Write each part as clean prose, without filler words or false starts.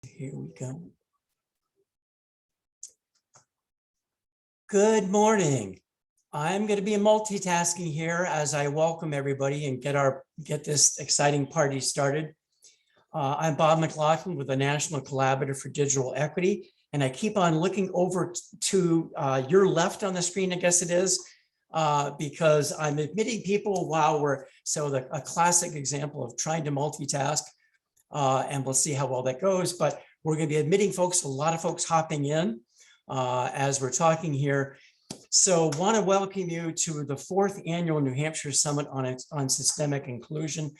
Here we go. Good morning. I'm going to be multitasking here as I welcome everybody and get this exciting party started. I'm Bob McLaughlin with the National Collaborative for Digital Equity, and I keep on looking over to your left on the screen, I guess it is, because I'm admitting people while a classic example of trying to multitask, and we'll see how well that goes, but we're going to be admitting folks, a lot of folks hopping in as we're talking here. So want to welcome you to the 4th Annual New Hampshire Summit on Systemic Inclusion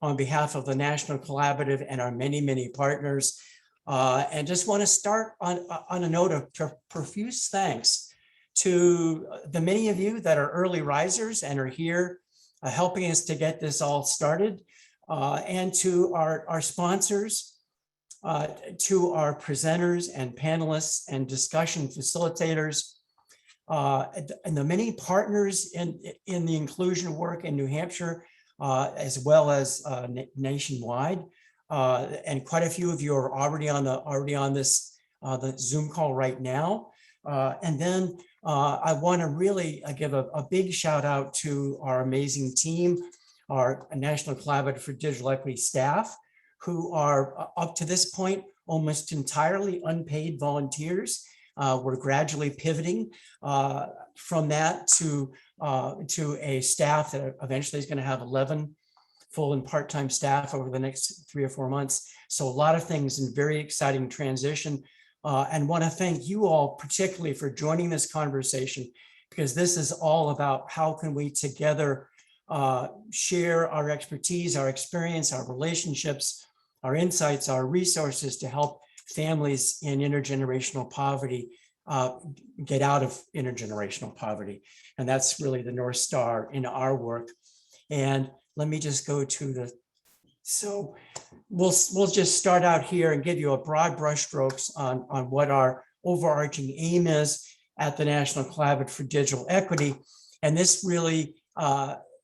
on behalf of the National Collaborative and our many, many partners. And just want to start on a note of profuse thanks to the many of you that are early risers and are here helping us to get this all started, and to our sponsors, to our presenters and panelists and discussion facilitators, and the many partners in the inclusion work in New Hampshire, as well as nationwide. And quite a few of you are already on this the Zoom call right now. And then I want to really give a big shout out to our amazing team, our National Collaborative for Digital Equity staff, who are up to this point almost entirely unpaid volunteers. We're gradually pivoting from that to a staff that eventually is going to have 11 full and part-time staff over the next 3 or 4 months. So a lot of things in very exciting transition, and want to thank you all particularly for joining this conversation, because this is all about how can we together share our expertise, our experience, our relationships, our insights, our resources to help families in intergenerational poverty get out of intergenerational poverty. And that's really the North Star in our work. And let me just go to so we'll just start out here and give you a broad brushstrokes on what our overarching aim is at the National Collaborative for Digital Equity. And this really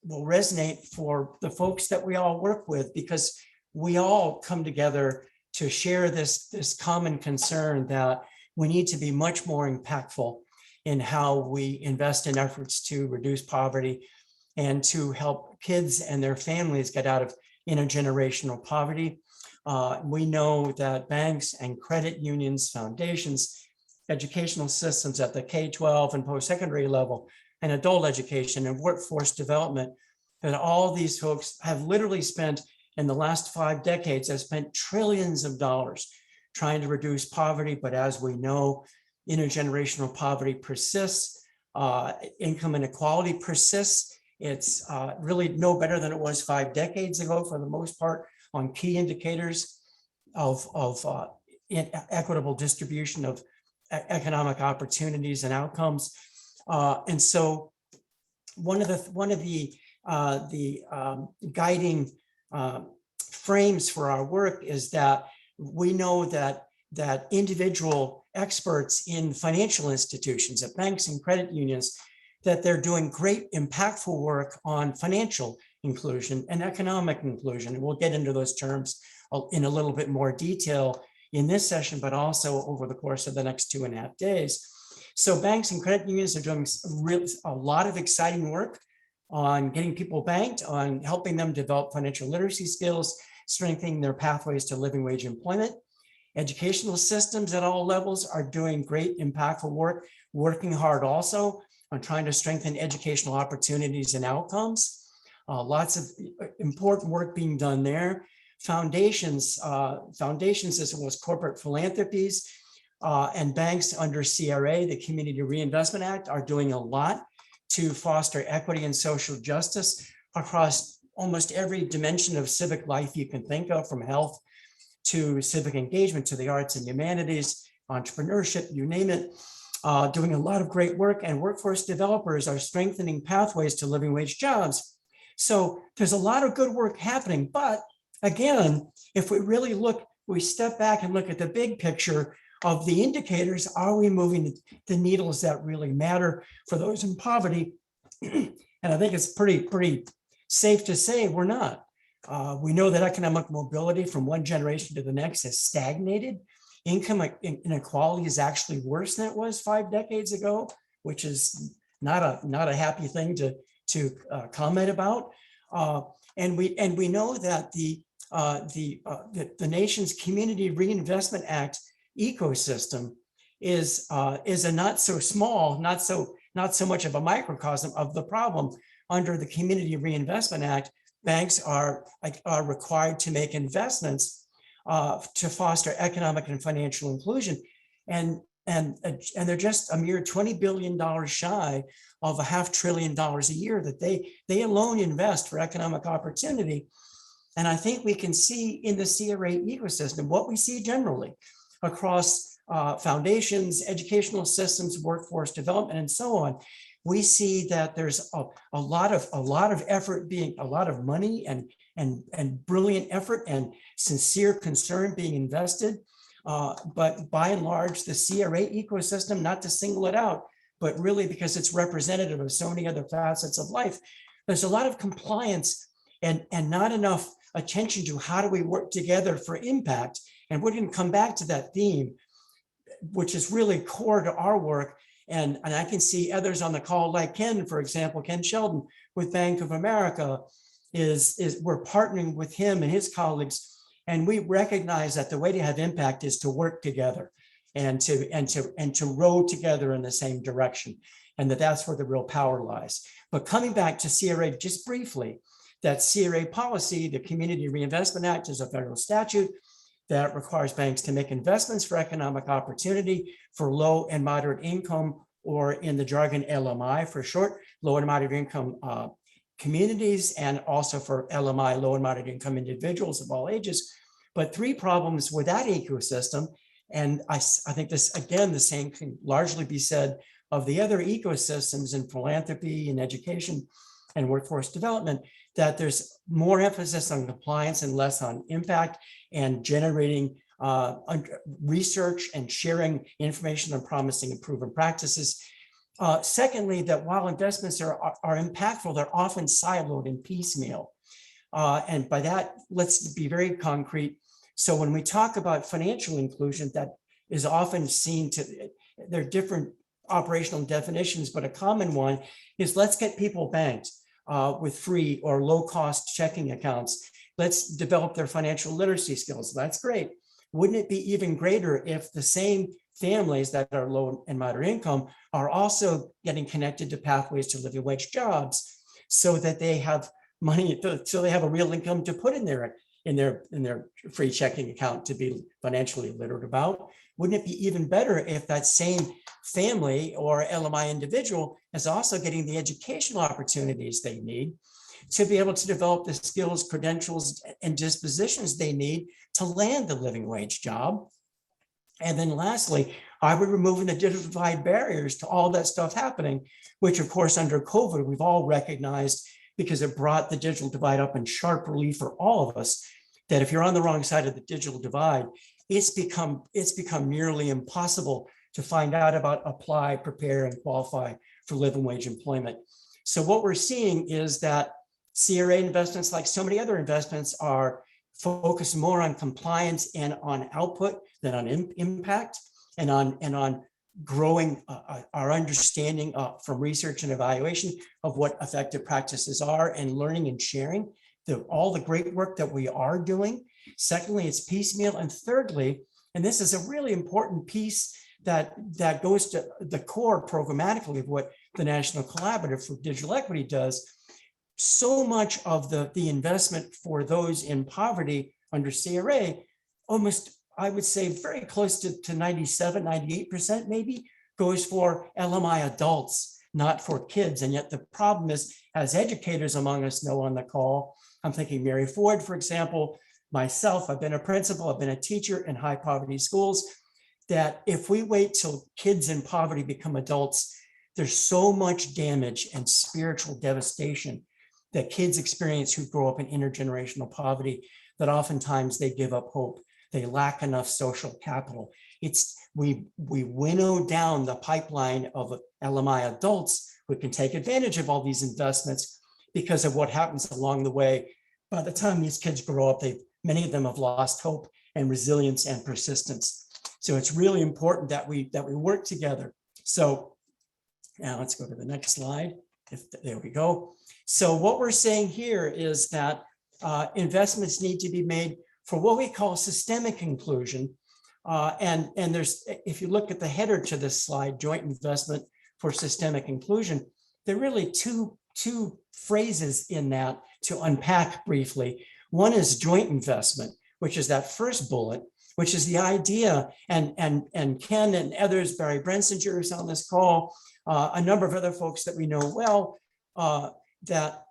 will resonate for the folks that we all work with, because we all come together to share this common concern that we need to be much more impactful in how we invest in efforts to reduce poverty and to help kids and their families get out of intergenerational poverty. We know that banks and credit unions, foundations, educational systems at the K-12 and post-secondary level, and adult education and workforce development, that all these folks have literally spent in the last 5 decades, have spent trillions of dollars trying to reduce poverty. But as we know, intergenerational poverty persists, income inequality persists. It's really no better than it was 5 decades ago for the most part on key indicators of equitable distribution of economic opportunities and outcomes. And so one of the guiding frames for our work is that we know that individual experts in financial institutions, at banks and credit unions, that they're doing great impactful work on financial inclusion and economic inclusion. And we'll get into those terms in a little bit more detail in this session, but also over the course of the next 2.5 days. So banks and credit unions are doing a lot of exciting work on getting people banked, on helping them develop financial literacy skills, strengthening their pathways to living wage employment. Educational systems at all levels are doing great impactful work, working hard also on trying to strengthen educational opportunities and outcomes. Lots of important work being done there. Foundations as well as corporate philanthropies and banks under CRA, the Community Reinvestment Act, are doing a lot to foster equity and social justice across almost every dimension of civic life you can think of, from health to civic engagement to the arts and humanities, entrepreneurship, you name it. Doing a lot of great work, and workforce developers are strengthening pathways to living wage jobs. So there's a lot of good work happening. But again, if we really look, we step back and look at the big picture of the indicators, are we moving the needles that really matter for those in poverty? And I think it's pretty safe to say we're not. We know that economic mobility from one generation to the next has stagnated. Income inequality is actually worse than it was 5 decades ago, which is not a happy thing to comment about. And we know that the nation's Community Reinvestment Act ecosystem is a not so small, not so much of a microcosm of the problem. Under the Community Reinvestment Act, banks are required to make investments to foster economic and financial inclusion, and they're just a mere $20 billion shy of $500 billion a year that they alone invest for economic opportunity. And I think we can see in the CRA ecosystem what we see generally across foundations, educational systems, workforce development, and so on. We see that there's a lot of effort being, a lot of money and brilliant effort and sincere concern being invested. But by and large, the CRA ecosystem, not to single it out, but really because it's representative of so many other facets of life, there's a lot of compliance and not enough attention to how do we work together for impact. And we're going to come back to that theme, which is really core to our work. And I can see others on the call, like Ken, for example, Ken Sheldon with Bank of America, we're partnering with him and his colleagues. And we recognize that the way to have impact is to work together and to row together in the same direction. And that's where the real power lies. But coming back to CRA just briefly, that CRA policy, the Community Reinvestment Act, is a federal statute that requires banks to make investments for economic opportunity for low and moderate income, or in the jargon, LMI for short, low and moderate income communities, and also for LMI, low and moderate income individuals of all ages. But 3 problems with that ecosystem, and I think this, again, the same can largely be said of the other ecosystems in philanthropy and education and workforce development, that there's more emphasis on compliance and less on impact and generating research and sharing information on promising and proven practices. Secondly, that while investments are impactful, they're often siloed and piecemeal. And by that, let's be very concrete. So when we talk about financial inclusion, that is often seen to, there are different operational definitions, but a common one is let's get people banked with free or low cost checking accounts. Let's develop their financial literacy skills. That's great. Wouldn't it be even greater if the same families that are low and moderate income are also getting connected to pathways to living wage jobs, so that they have money, so they have a real income to put in their free checking account to be financially literate about? Wouldn't it be even better if that same family or LMI individual is also getting the educational opportunities they need to be able to develop the skills, credentials, and dispositions they need to land the living wage job? And then lastly, are we removing the digital divide barriers to all that stuff happening, which of course under COVID, we've all recognized, because it brought the digital divide up in sharp relief for all of us, that if you're on the wrong side of the digital divide, it's become nearly impossible to find out about, apply, prepare, and qualify for living wage employment. So what we're seeing is that CRA investments, like so many other investments, are focused more on compliance and on output than on impact, and on growing our understanding from research and evaluation of what effective practices are, and learning and sharing all the great work that we are doing. Secondly, it's piecemeal. And thirdly, and this is a really important piece that goes to the core programmatically of what the National Collaborative for Digital Equity does, so much of the investment for those in poverty under CRA, almost, I would say very close to 97, 98% maybe, goes for LMI adults, not for kids. And yet the problem is, as educators among us know on the call, I'm thinking Mary Ford, for example, myself, I've been a principal, I've been a teacher in high poverty schools, that if we wait till kids in poverty become adults, there's so much damage and spiritual devastation that kids experience who grow up in intergenerational poverty, that oftentimes they give up hope. They lack enough social capital. We winnow down the pipeline of LMI adults who can take advantage of all these investments because of what happens along the way by the time these kids grow up, many of them have lost hope and resilience and persistence. So it's really important that we work together. So now let's go to the next slide. There we go. So what we're saying here is that investments need to be made for what we call systemic inclusion. And there's, if you look at the header to this slide, joint investment for systemic inclusion, there are really two phrases in that to unpack briefly. One is joint investment, which is that first bullet, which is the idea, and Ken and others, Barry Brensinger is on this call, a number of other folks that we know well, that,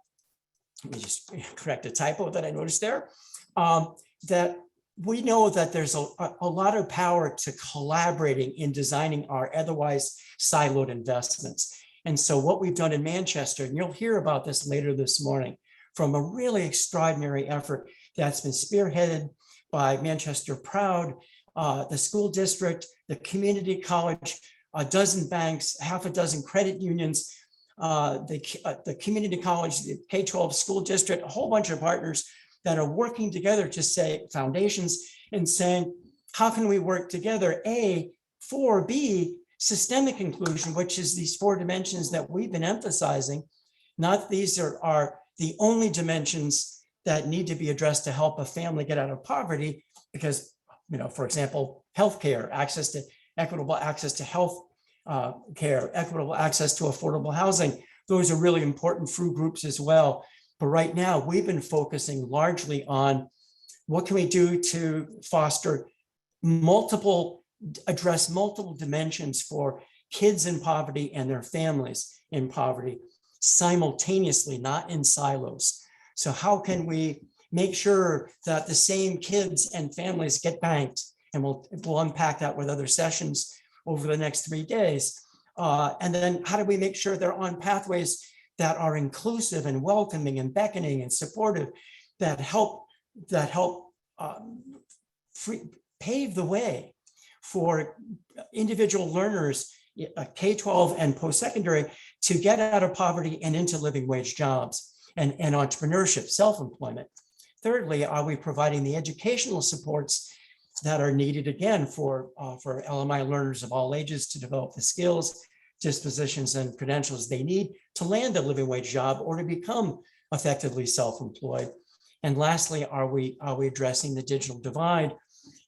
let me just correct a typo that I noticed there, that we know that there's a lot of power to collaborating in designing our otherwise siloed investments. And so what we've done in Manchester, and you'll hear about this later this morning, from a really extraordinary effort that's been spearheaded by Manchester Proud, the school district, the community college, a dozen banks, half a dozen credit unions, the community college, the K-12 school district, a whole bunch of partners that are working together to say foundations and saying, how can we work together? A, for B, systemic inclusion, which is these four dimensions that we've been emphasizing. Not these are the only dimensions that need to be addressed to help a family get out of poverty, because, for example, healthcare, equitable access to health care, equitable access to affordable housing, those are really important through groups as well. But right now, we've been focusing largely on what can we do to foster address multiple dimensions for kids in poverty and their families in poverty simultaneously, not in silos. So how can we make sure that the same kids and families get banked? And we'll unpack that with other sessions over the next 3 days. And then how do we make sure they're on pathways that are inclusive and welcoming and beckoning and supportive, that help pave the way for individual learners, K-12 and post-secondary, to get out of poverty and into living wage jobs and entrepreneurship, self-employment. Thirdly, are we providing the educational supports that are needed, again, for LMI learners of all ages to develop the skills, dispositions, and credentials they need to land a living wage job or to become effectively self-employed? And lastly, are we addressing the digital divide?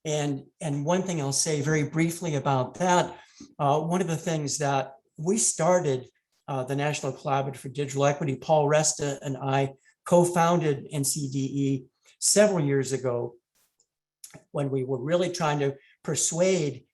And one thing I'll say very briefly about that, one of the things that we started, the National Collaborative for Digital Equity, Paul Resta and I co-founded NCDE several years ago, when we were really trying to persuade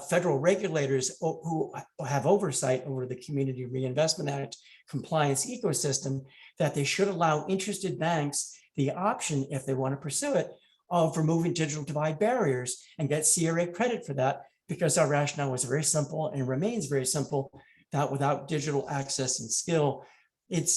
federal regulators who have oversight over the Community Reinvestment Act compliance ecosystem, that they should allow interested banks the option, if they want to pursue it, of removing digital divide barriers and get CRA credit for that, because our rationale was very simple and remains very simple, that without digital access and skill, it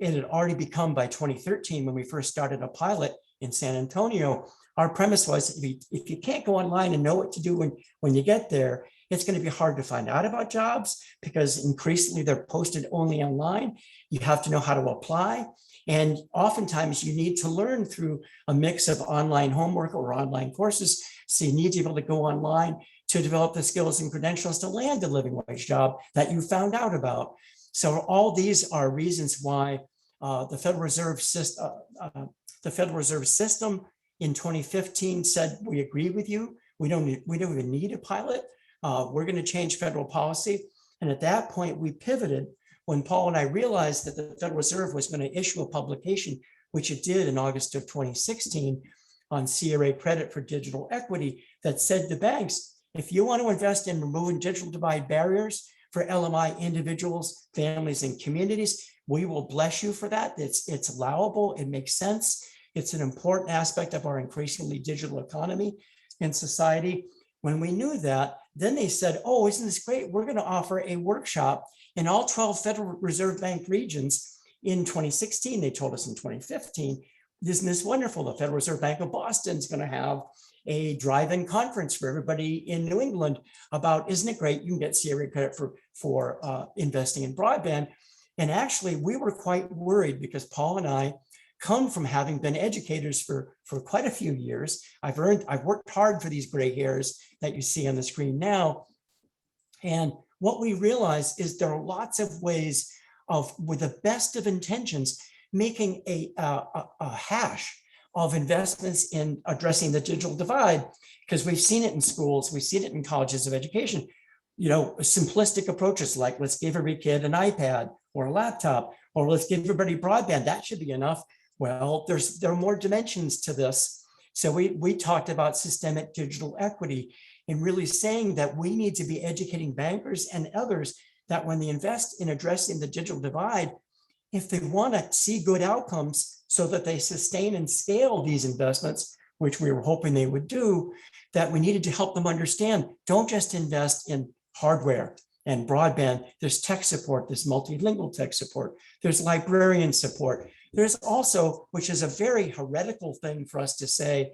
had already become, by 2013, when we first started a pilot in San Antonio, our premise was, if you can't go online and know what to do when you get there, it's going to be hard to find out about jobs, because increasingly they're posted only online. You have to know how to apply. And oftentimes you need to learn through a mix of online homework or online courses. So you need to be able to go online to develop the skills and credentials to land a living wage job that you found out about. So all these are reasons why the Federal Reserve System in 2015 said, we agree with you. We don't even need a pilot. We're going to change federal policy. And at that point, we pivoted when Paul and I realized that the Federal Reserve was going to issue a publication, which it did in August of 2016, on CRA credit for digital equity, that said to banks, if you want to invest in removing digital divide barriers for LMI individuals, families, and communities, we will bless you for that. It's allowable. It makes sense. It's an important aspect of our increasingly digital economy and society. When we knew that, then they said, oh, isn't this great? We're going to offer a workshop in all 12 Federal Reserve Bank regions in 2016. They told us in 2015, isn't this wonderful? The Federal Reserve Bank of Boston is going to have a drive-in conference for everybody in New England about, isn't it great? You can get CRA credit for investing in broadband. And actually, we were quite worried, because Paul and I come from having been educators for quite a few years. I've worked hard for these gray hairs that you see on the screen now. And what we realize is there are lots of ways of, with the best of intentions, making a hash of investments in addressing the digital divide, because we've seen it in schools, we've seen it in colleges of education, simplistic approaches like let's give every kid an iPad or a laptop, or let's give everybody broadband, that should be enough. Well, there are more dimensions to this. So we talked about systemic digital equity and really saying that we need to be educating bankers and others that when they invest in addressing the digital divide, if they want to see good outcomes so that they sustain and scale these investments, which we were hoping they would do, that we needed to help them understand, don't just invest in hardware and broadband. There's tech support, there's multilingual tech support, there's librarian support. There's also, which is a very heretical thing for us to say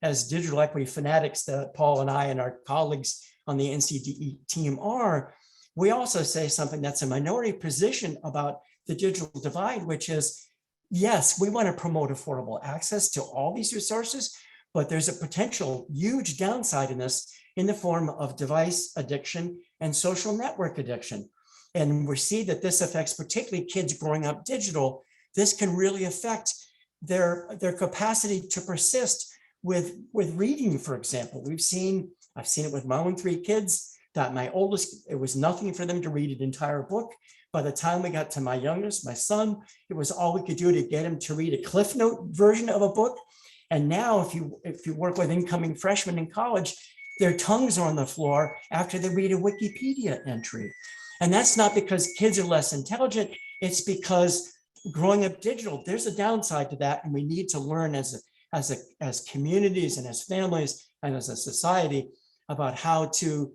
as digital equity fanatics that Paul and I and our colleagues on the NCDE team are, we also say something that's a minority position about the digital divide, which is, yes, we want to promote affordable access to all these resources, but there's a potential huge downside in this in the form of device addiction and social network addiction. And we see that this affects particularly kids growing up digital. This can really affect their capacity to persist with reading, for example. I've seen it with my own 3 kids, that my oldest, it was nothing for them to read an entire book. By the time we got to my youngest, my son, it was all we could do to get him to read a Cliff Note version of a book. And now if you work with incoming freshmen in college, their tongues are on the floor after they read a Wikipedia entry. And that's not because kids are less intelligent, it's because growing up digital, there's a downside to that. And we need to learn as communities and as families and as a society about how to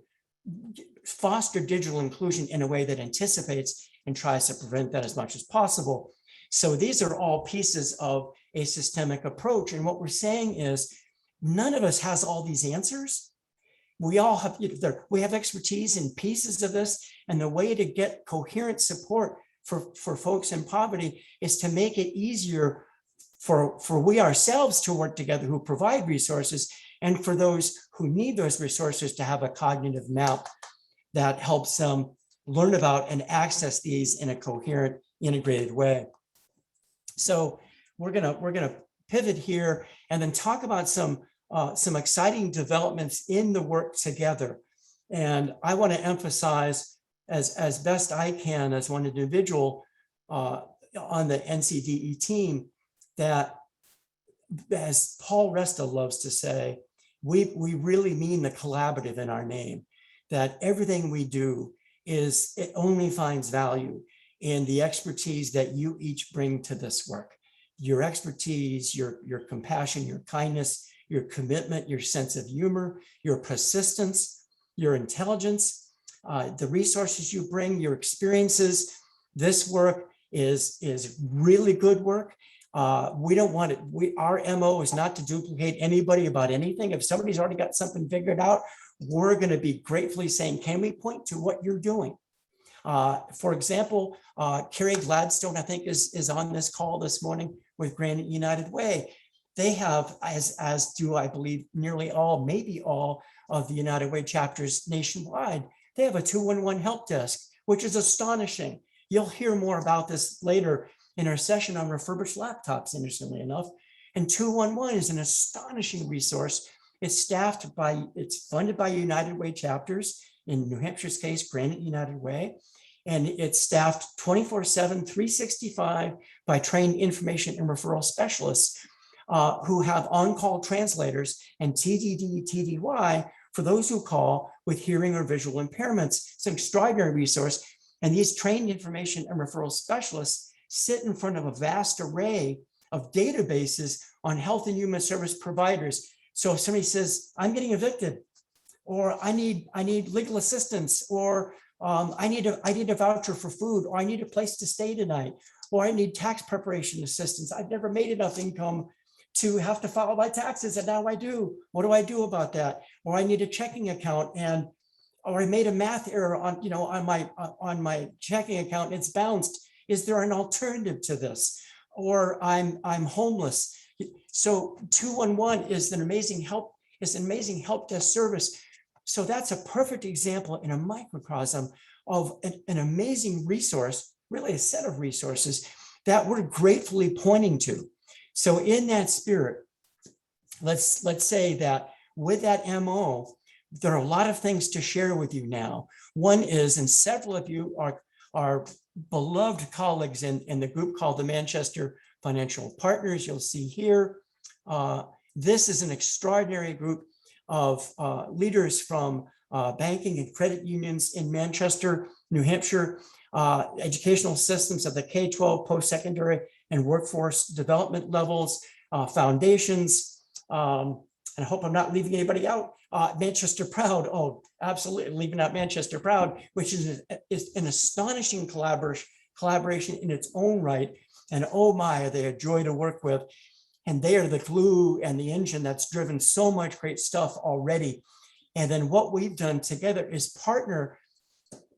foster digital inclusion in a way that anticipates and tries to prevent that as much as possible. So these are all pieces of a systemic approach. And what we're saying is none of us has all these answers. We all have, we have expertise in pieces of this, and the way to get coherent support for folks in poverty is to make it easier for we ourselves to work together who provide resources, and for those who need those resources to have a cognitive map that helps them learn about and access these in a coherent, integrated way. So we're gonna pivot here and then talk about some exciting developments in the work together. And I want to emphasize as best I can as one individual on the NCDE team that, as Paul Resta loves to say, we really mean the collaborative in our name, that everything we do it only finds value in the expertise that you each bring to this work. Your expertise, your compassion, your kindness, your commitment, your sense of humor, your persistence, your intelligence, the resources you bring, your experiences. This work is really good work. We don't want it. Our MO is not to duplicate anybody about anything. If somebody's already got something figured out, we're going to be gratefully saying, can we point to what you're doing? For example, Carrie Gladstone, I think, is on this call this morning with Granite United Way. They have, as do I believe nearly all, maybe all of the United Way chapters nationwide, they have a 211 help desk, which is astonishing. You'll hear more about this later in our session on refurbished laptops, interestingly enough. And 211 is an astonishing resource. It's funded by United Way chapters, in New Hampshire's case, Granite United Way. And it's staffed 24/7, 365 by trained information and referral specialists who have on-call translators and TDD, TDY for those who call with hearing or visual impairments. It's an extraordinary resource. And these trained information and referral specialists sit in front of a vast array of databases on health and human service providers. So if somebody says, I'm getting evicted, or I need legal assistance, or I need a voucher for food, or I need a place to stay tonight, or I need tax preparation assistance. I've never made enough income to have to file my taxes, and now I do. What do I do about that? Or I need a checking account, or I made a math error on my checking account, it's bounced. Is there an alternative to this? or I'm homeless. So 211 is an amazing help, desk service. So that's a perfect example in a microcosm of an amazing resource, really a set of resources that we're gratefully pointing to. So in that spirit, let's say that with that MO, there are a lot of things to share with you now. One is, and several of you are beloved colleagues in the group called the Manchester Financial Partners. You'll see here, this is an extraordinary group of leaders from banking and credit unions in Manchester, New Hampshire, educational systems of the K-12, post-secondary, and workforce development levels, foundations, and I hope I'm not leaving anybody out. Manchester Proud, oh, absolutely, leaving out Manchester Proud, which is an astonishing collaboration in its own right. And oh my, are they a joy to work with. And they are the glue and the engine that's driven so much great stuff already. And then what we've done together is partner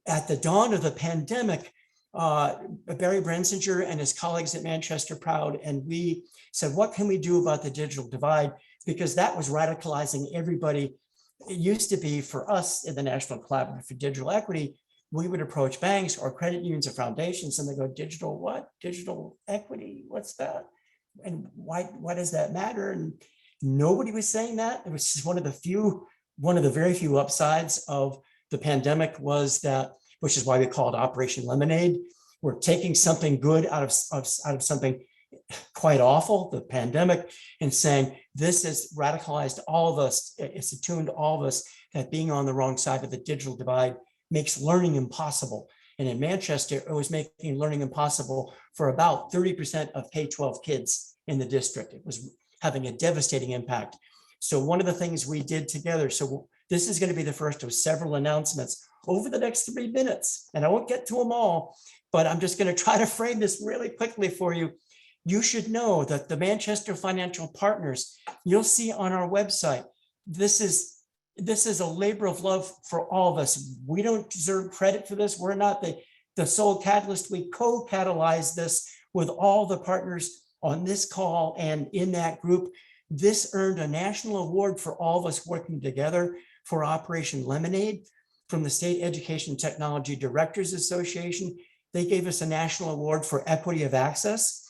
at the dawn of the pandemic, Barry Brensinger and his colleagues at Manchester Proud, and we said, what can we do about the digital divide? Because that was radicalizing everybody. It used to be for us in the National Collaborative for Digital Equity, we would approach banks or credit unions or foundations and they go, digital what? Digital equity, what's that? And why does that matter? And nobody was saying that. It was just one of the very few upsides of the pandemic was that, which is why we call it Operation Lemonade. We're taking something good out of something quite awful, the pandemic, and saying this has radicalized all of us. It's attuned all of us that being on the wrong side of the digital divide makes learning impossible. And in Manchester, it was making learning impossible for about 30% of K-12 kids in the district. It was having a devastating impact. So one of the things we did together, so this is going to be the first of several announcements over the next 3 minutes, and I won't get to them all, but I'm just going to try to frame this really quickly for you. You should know that the Manchester Financial Partners, you'll see on our website, this is a labor of love for all of us. We don't deserve credit for this. We're not the sole catalyst. We co-catalyze this with all the partners on this call and in that group. This earned a national award for all of us working together for Operation Lemonade from the State Education Technology Directors Association. They gave us a national award for equity of access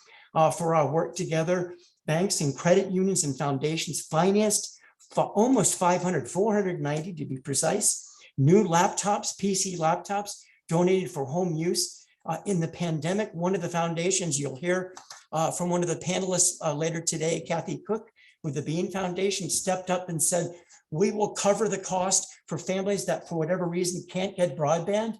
for our work together. Banks and credit unions and foundations financed for almost 490 to be precise, new laptops, PC laptops donated for home use. In the pandemic, one of the foundations, you'll hear from one of the panelists later today, Kathy Cook with the Bean Foundation, stepped up and said, we will cover the cost for families that for whatever reason can't get broadband,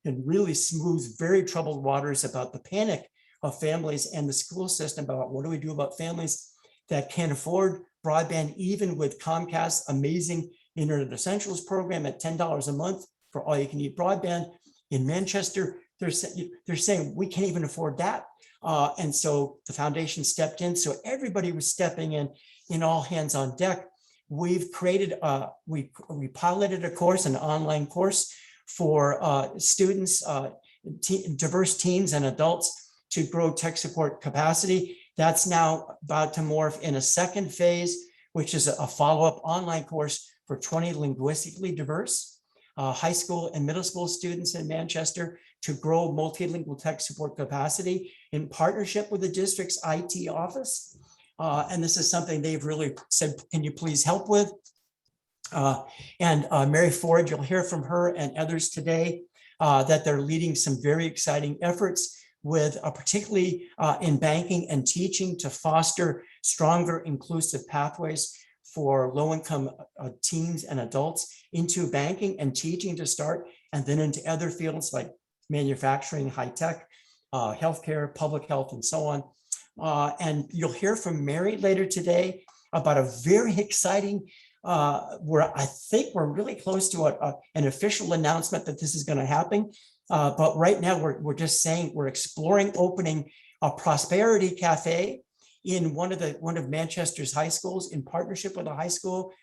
and really smooth very troubled waters about the panic of families and the school system about what do we do about families that can't afford broadband, even with Comcast's amazing Internet Essentials program at $10 a month for all you can eat broadband. In Manchester, they're saying we can't even afford that. And so the foundation stepped in. So everybody was stepping in all hands on deck. We've created, we piloted a course, an online course for students, diverse teens and adults to grow tech support capacity. That's now about to morph in a second phase, which is a follow-up online course for 20 linguistically diverse high school and middle school students in Manchester to grow multilingual tech support capacity in partnership with the district's IT office. And this is something they've really said, can you please help with? And Mary Ford, you'll hear from her and others today that they're leading some very exciting efforts with particularly in banking and teaching to foster stronger inclusive pathways for low-income teens and adults into banking and teaching to start, and then into other fields like manufacturing, high tech, healthcare, public health, and so on. And you'll hear from Mary later today about a very exciting, where I think we're really close to an official announcement that this is going to happen. But right now we're just saying we're exploring opening a prosperity cafe in one of Manchester's high schools in partnership with a high school.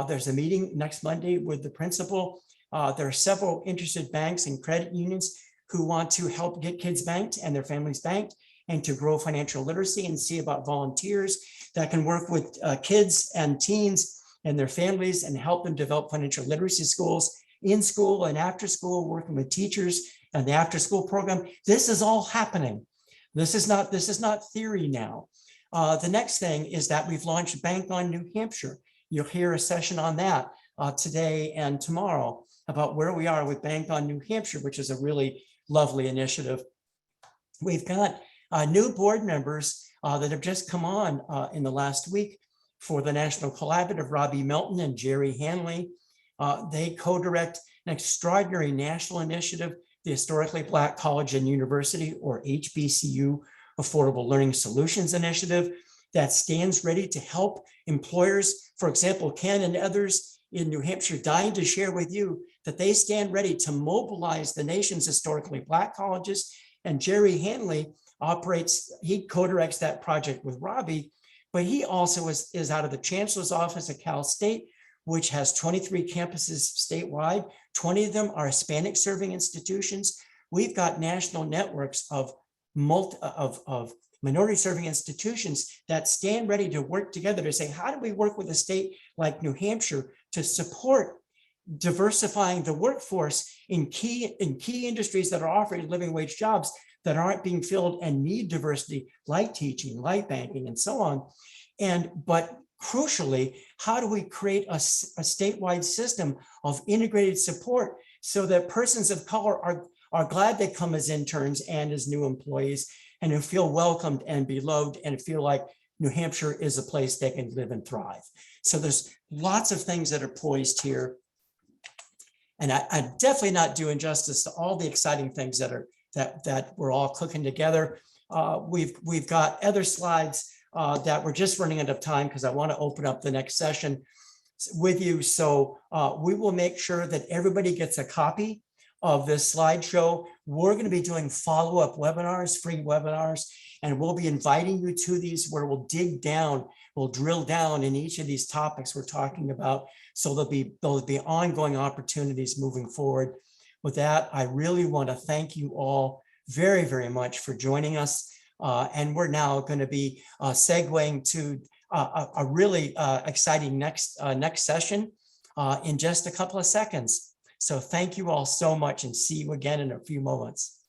There's a meeting next Monday with the principal. There are several interested banks and credit unions who want to help get kids banked and their families banked. and to grow financial literacy, and see about volunteers that can work with kids and teens and their families and help them develop financial literacy skills in school and after school, working with teachers and the after school program. This is all happening. This is not theory now. The next thing is that we've launched Bank on New Hampshire. You'll hear a session on that today and tomorrow about where we are with Bank on New Hampshire, which is a really lovely initiative. We've got new board members that have just come on in the last week for the National Collaborative, Robbie Melton and Jerry Hanley. They co-direct an extraordinary national initiative, the Historically Black College and University, or HBCU Affordable Learning Solutions Initiative, that stands ready to help employers. For example, Ken and others in New Hampshire dying to share with you that they stand ready to mobilize the nation's historically Black colleges. And Jerry Hanley he co-directs that project with Robbie, but he also is out of the Chancellor's Office at Cal State, which has 23 campuses statewide. 20 of them are Hispanic serving institutions. We've got national networks of minority serving institutions that stand ready to work together to say, how do we work with a state like New Hampshire to support diversifying the workforce in key industries that are offering living wage jobs that aren't being filled and need diversity, like teaching, like banking, and so on. But crucially, how do we create a statewide system of integrated support so that persons of color are glad they come as interns and as new employees, and who feel welcomed and beloved and feel like New Hampshire is a place they can live and thrive. So there's lots of things that are poised here. And I'm definitely not doing justice to all the exciting things that we're all cooking together. We've got other slides that we're just running out of time because I want to open up the next session with you. So we will make sure that everybody gets a copy of this slideshow. We're going to be doing follow-up webinars, free webinars, and we'll be inviting you to these where we'll dig down, we'll drill down in each of these topics we're talking about. So there'll be ongoing opportunities moving forward. With that, I really want to thank you all very, very much for joining us. And we're now going to be segueing to a really exciting next session in just a couple of seconds. So thank you all so much, and see you again in a few moments.